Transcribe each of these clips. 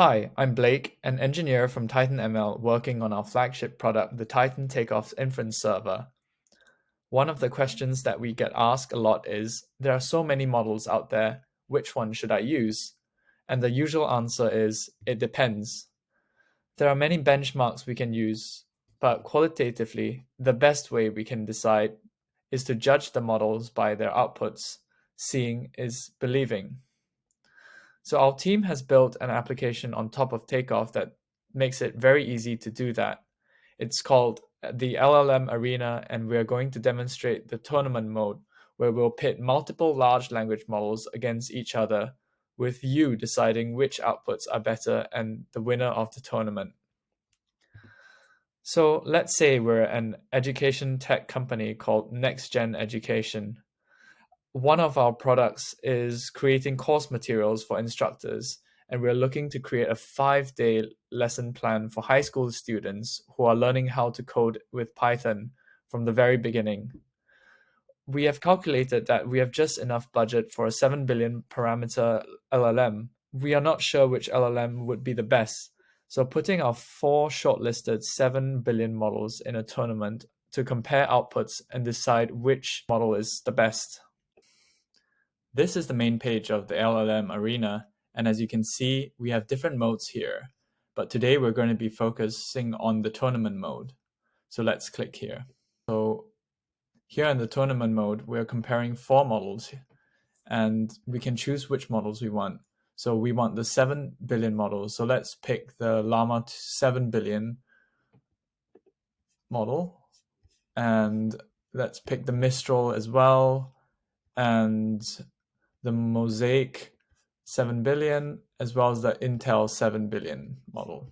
Hi, I'm Blake, an engineer from TitanML working on our flagship product, the Titan Takeoff Inference Server. One of the questions that we get asked a lot is, there are so many models out there, which one should I use? And the usual answer is, it depends. There are many benchmarks we can use, but qualitatively, the best way we can decide is to judge the models by their outputs. Seeing is believing. So our team has built an application on top of Takeoff that makes it very easy to do that. It's called the LLM Arena, and we're going to demonstrate the tournament mode, where we'll pit multiple large language models against each other, with you deciding which outputs are better and the winner of the tournament. So let's say we're an education tech company called Next Gen Education. One of our products is creating course materials for instructors, and we're looking to create a 5-day lesson plan for high school students who are learning how to code with Python from the very beginning. We have calculated that we have just enough budget for a 7 billion parameter LLM. We are not sure which LLM would be the best, so putting our 4 shortlisted 7 billion models in a tournament to compare outputs and decide which model is the best. This is the main page of the LLM Arena, and as you can see, we have different modes here. But today we're going to be focusing on the tournament mode. So let's click here. So here in the tournament mode, we're comparing 4 models, and we can choose which models we want. So we want the 7 billion models. So let's pick the Llama 7 billion model, and let's pick the Mistral as well, and the Mosaic 7 billion, as well as the Intel 7 billion model.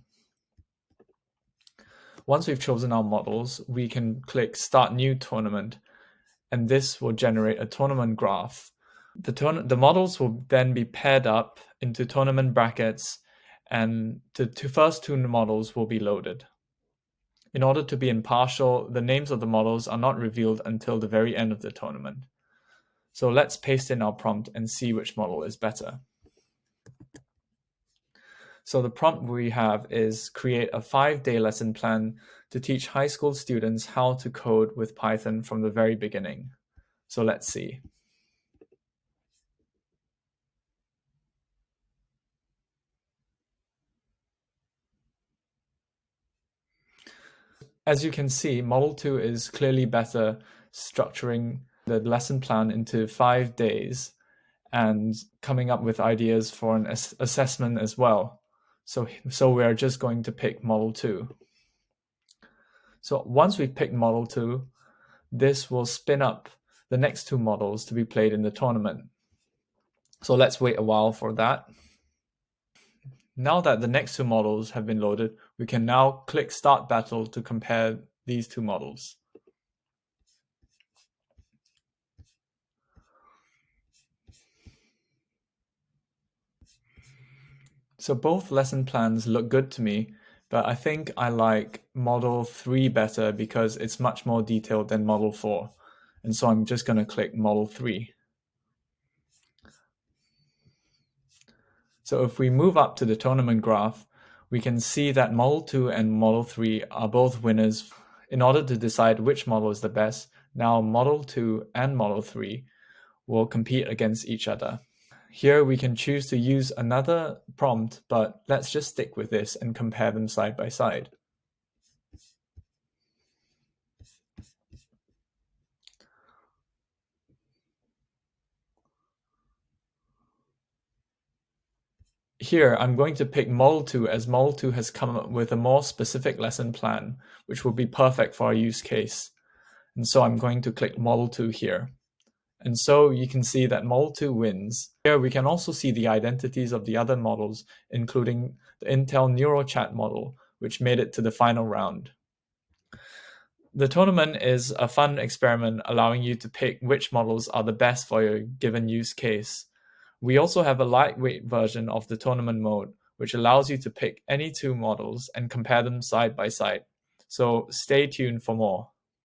Once we've chosen our models, we can click Start New Tournament, and this will generate a tournament graph. The models will then be paired up into tournament brackets, and the first 2 models will be loaded. In order to be impartial, the names of the models are not revealed until the very end of the tournament. So let's paste in our prompt and see which model is better. So the prompt we have is create a 5-day lesson plan to teach high school students how to code with Python from the very beginning. So let's see. As you can see, Model 2 is clearly better, structuring the lesson plan into 5 days and coming up with ideas for an assessment as well. So we're just going to pick Model 2. So once we've picked Model 2, this will spin up the next 2 models to be played in the tournament. So let's wait a while for that. Now that the next 2 models have been loaded, we can now click Start Battle to compare these 2 models. So both lesson plans look good to me, but I think I like Model 3 better because it's much more detailed than Model 4. And so I'm just going to click Model 3. So if we move up to the tournament graph, we can see that Model 2 and Model 3 are both winners. In order to decide which model is the best, now Model 2 and Model 3 will compete against each other. Here we can choose to use another prompt, but let's just stick with this and compare them side by side. Here, I'm going to pick Model 2 as Model 2 has come up with a more specific lesson plan, which will be perfect for our use case. And so I'm going to click Model 2 here. And so you can see that Model 2 wins. Here we can also see the identities of the other models, including the Intel NeuroChat model, which made it to the final round. The tournament is a fun experiment allowing you to pick which models are the best for your given use case. We also have a lightweight version of the tournament mode, which allows you to pick any 2 models and compare them side by side. So stay tuned for more.